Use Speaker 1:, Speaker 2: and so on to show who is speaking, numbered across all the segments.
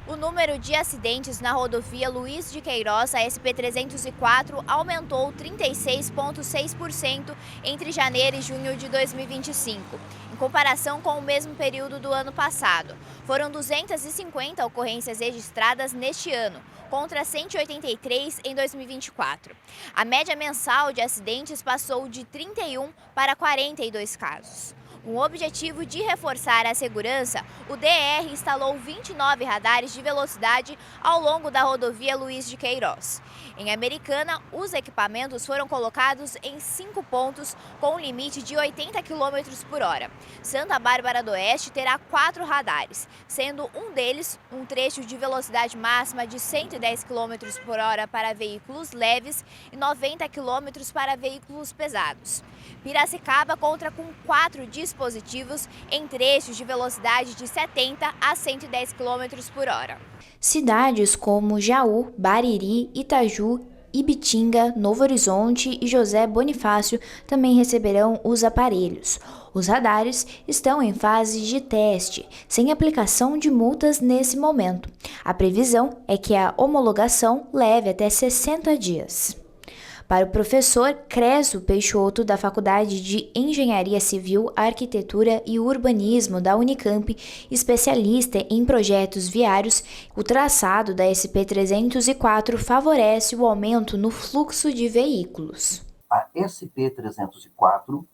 Speaker 1: O número de acidentes na rodovia Luiz de Queiroz, a SP-304, aumentou 36,6% entre janeiro e junho de 2025, em comparação com o mesmo período do ano passado. Foram 250 ocorrências registradas neste ano, contra 183 em 2024. A média mensal de acidentes passou de 31 para 42 casos. Com o objetivo de reforçar a segurança, o DR instalou 29 radares de velocidade ao longo da rodovia Luiz de Queiroz. Em Americana, os equipamentos foram colocados em 5 pontos com limite de 80 km por hora. Santa Bárbara do Oeste terá 4 radares, sendo um deles um trecho de velocidade máxima de 110 km por hora para veículos leves e 90 km para veículos pesados. Piracicaba conta com 4 dispositivos em trechos de velocidade de 70 a 110 km por hora.
Speaker 2: Cidades como Jaú, Bariri, Itaju, Ibitinga, Novo Horizonte e José Bonifácio também receberão os aparelhos. Os radares estão em fase de teste, sem aplicação de multas nesse momento. A previsão é que a homologação leve até 60 dias. Para o professor Creso Peixoto, da Faculdade de Engenharia Civil, Arquitetura e Urbanismo da Unicamp, especialista em projetos viários, o traçado da SP-304 favorece o aumento no fluxo de veículos.
Speaker 3: A SP-304,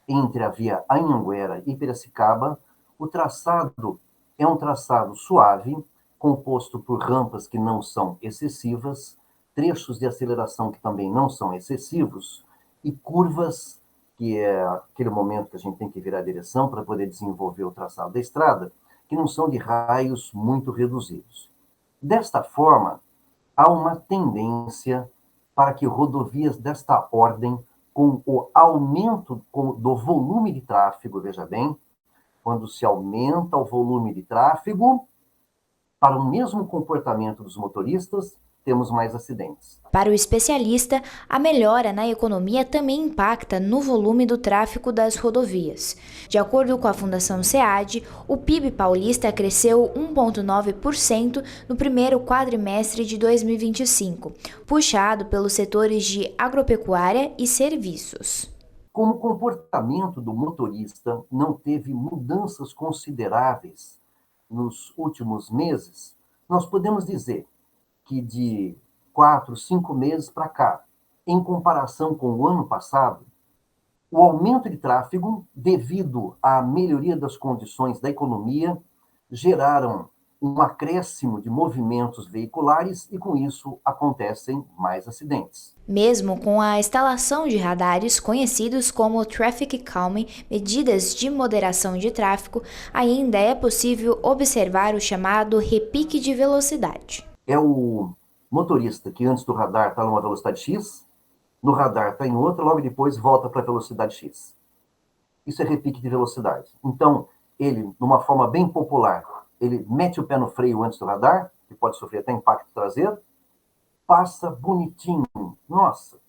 Speaker 3: entre a via Anhanguera e Piracicaba, o traçado é um traçado suave, composto por rampas que não são excessivas, trechos de aceleração que também não são excessivos e curvas, que é aquele momento que a gente tem que virar a direção para poder desenvolver o traçado da estrada, que não são de raios muito reduzidos. Desta forma, há uma tendência para que rodovias desta ordem, com o aumento do volume de tráfego, veja bem, quando se aumenta o volume de tráfego, para o mesmo comportamento dos motoristas, temos mais acidentes.
Speaker 2: Para o especialista, a melhora na economia também impacta no volume do tráfego das rodovias. De acordo com a Fundação SEAD, o PIB paulista cresceu 1,9% no primeiro quadrimestre de 2025, puxado pelos setores de agropecuária e serviços.
Speaker 3: Como o comportamento do motorista não teve mudanças consideráveis nos últimos meses, nós podemos dizer que de 4, 5 meses para cá, em comparação com o ano passado, o aumento de tráfego, devido à melhoria das condições da economia, geraram um acréscimo de movimentos veiculares e, com isso, acontecem mais acidentes.
Speaker 2: Mesmo com a instalação de radares conhecidos como Traffic Calming, medidas de moderação de tráfego, ainda é possível observar o chamado repique de velocidade.
Speaker 3: É o motorista que antes do radar está numa velocidade X, no radar está em outra, logo depois volta para a velocidade X. Isso é repique de velocidade. Então, ele, numa forma bem popular, ele mete o pé no freio antes do radar, que pode sofrer até impacto traseiro, passa bonitinho. Nossa,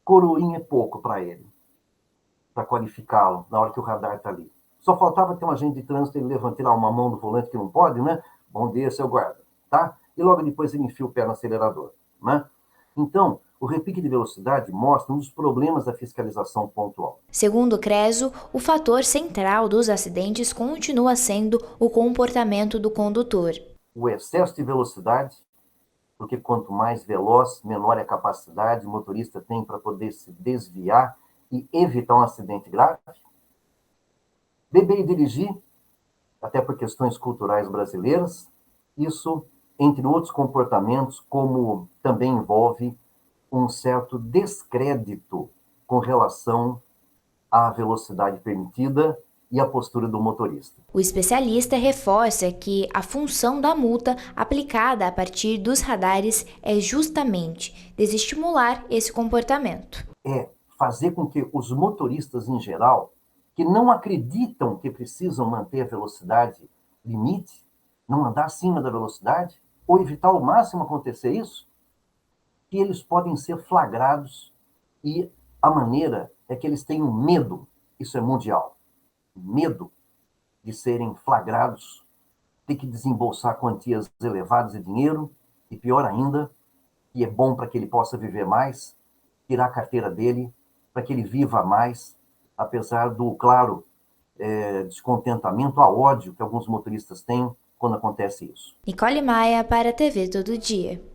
Speaker 3: coroinha é pouco para ele, para qualificá-lo na hora que o radar está ali. Só faltava ter um agente de trânsito, ele levantar uma mão do volante que não pode, né? Bom dia, seu guarda, tá? E logo depois ele enfia o pé no acelerador, né? Então, o repique de velocidade mostra um dos problemas da fiscalização pontual.
Speaker 2: Segundo Creso, o fator central dos acidentes continua sendo o comportamento do condutor.
Speaker 3: O excesso de velocidade, porque quanto mais veloz, menor é a capacidade o motorista tem para poder se desviar e evitar um acidente grave. Beber e dirigir, até por questões culturais brasileiras, isso, entre outros comportamentos, como também envolve um certo descrédito com relação à velocidade permitida e à postura do motorista.
Speaker 2: O especialista reforça que a função da multa aplicada a partir dos radares é justamente desestimular esse comportamento.
Speaker 3: É fazer com que os motoristas em geral, que não acreditam que precisam manter a velocidade limite, não andar acima da velocidade, ou evitar ao máximo acontecer isso, que eles podem ser flagrados e a maneira é que eles tenham medo, isso é mundial, medo de serem flagrados ter que desembolsar quantias elevadas de dinheiro, e pior ainda, que é bom para que ele possa viver mais, tirar a carteira dele, para que ele viva mais, apesar do, claro, descontentamento, a ódio que alguns motoristas têm quando acontece isso.
Speaker 2: Nicole Maia para a TV Todo Dia.